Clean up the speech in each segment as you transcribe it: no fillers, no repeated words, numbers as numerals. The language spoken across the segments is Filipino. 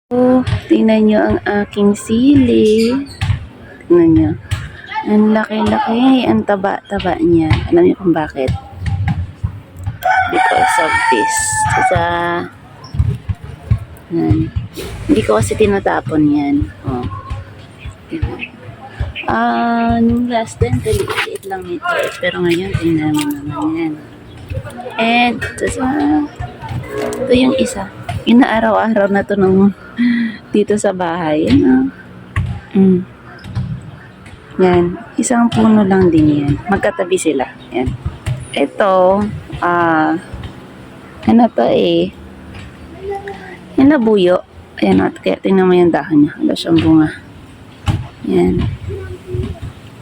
Oh, tingnan nyo ang aking sili. Tingnan nyo. Ang laki-laki, ang taba-taba niya. Alam niyo kung bakit? Because of this. Yan. Hindi ko kasi tinatapon yan. Oh. Nung last time, kaliit lang ito. Pero ngayon, tingnan mo naman yan. And, ito yung isa. Inaaraw-araw na to nung dito sa bahay. Yan, yan. Isang puno lang din yan. Magkatabi sila. Yan. Ito, ano to eh. Yan na buyo. Ayan at kaya tingnan mo yung dahon niya. Wala siyang bunga. Yan.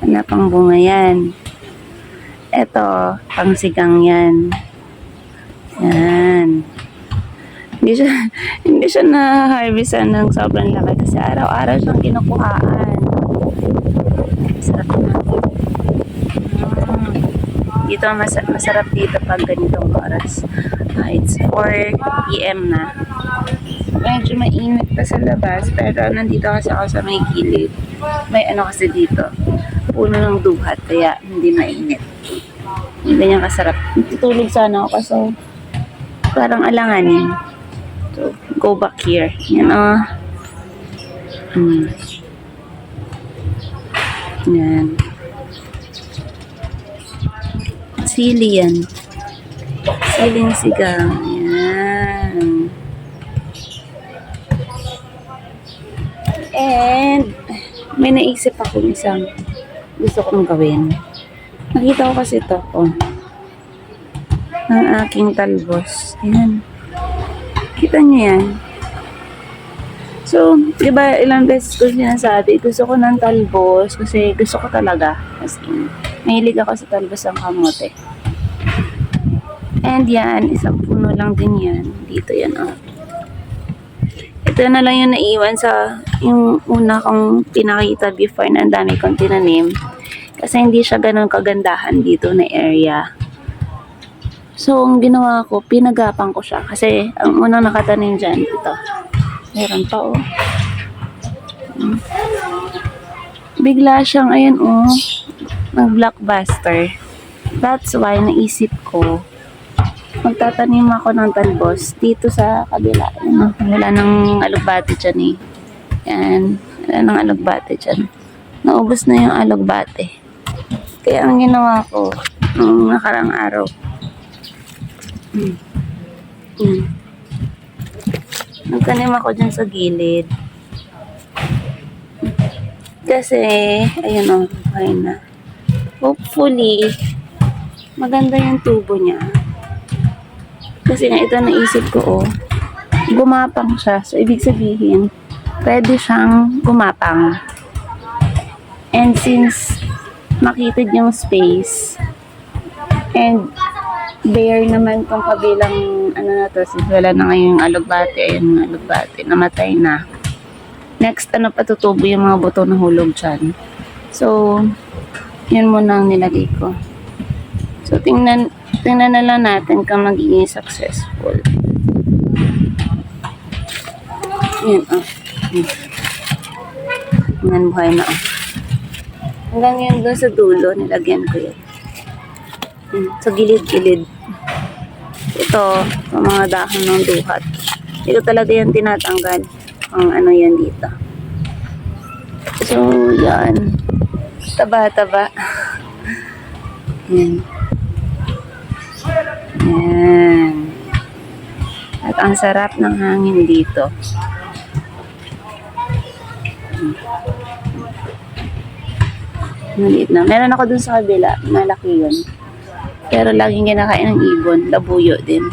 Wala pang bunga yan. Ito, pangsigang yan. Yan. Hindi siya na-harvestan ng sobrang laki kasi araw-araw siyang kinukuhaan. Sarap na. Dito masarap dito pag ganitong oras. It's 4 PM na. Medyo mainit pa sa labas pero nandito kasi ako sa may gilid. May ano kasi dito. Puno ng duhat kaya hindi mainit. Hindi ganyan kasarap. Tutulog sana ako kaso parang alanganin. So, go back here. Yan o. Yan. Sili yan. Siling sigang. Yan. And, may naisip ako isang gusto kong gawin. Nakita ko kasi ito. Oh. Ang aking talbos. Yan. Kita niyo yan. So, di ba ilang beses ko sinasabi, gusto ko ng talbos kasi gusto ko talaga. As in, mahilig ako sa talbos ng kamote. And yan, isang puno lang din yan. Dito yan, oh. Ito na lang yung naiwan sa yung una kong pinakita before na ang dami kong tinanim. Kasi hindi siya ganun kagandahan dito na area. So, ang ginawa ko, pinagapang ko siya. Kasi, ang unang nakatanim dyan, ito. Meron pa, oh. Bigla siyang, ayun, oh, nag-blockbuster. That's why, naisip ko, magtatanim ako ng talbos dito sa kabila. Ano, wala nang alugbate dyan, eh. Yan. Wala nang alugbate dyan. Naubos na yung alugbate. Kaya, ang ginawa ko, nung nakarang araw, nagtanim ako dyan sa gilid. Kasi, ayun o, okay na. Hopefully, maganda yung tubo niya. Kasi nga ito naisip ko, oh, gumapang siya. So, ibig sabihin, pwede siyang gumapang. And since makitid yung space, and bare naman tong kabilang ano na to, since wala na ngayong alugbate, ayun yung alugbate, namatay na. Next, ano patutubo yung mga buto na hulog dyan. So, yun muna ang nilagay ko. So, tingnan na lang natin kung magiging successful. Yan, oh. Tingnan, buhay na, oh. Hanggang yun doon sa dulo, nilagyan ko yun. Sa gilid-gilid. Ito, ang mga dahon ng duhat. Ito talaga yan tinatanggal. Ang ano yan dito. So, yan. Taba-taba. Yan. Yan. At ang sarap ng hangin dito. Maliit na. Meron ako dun sa kabila. Malaki yun. Pero laging kinakain ng ibon. Labuyo din.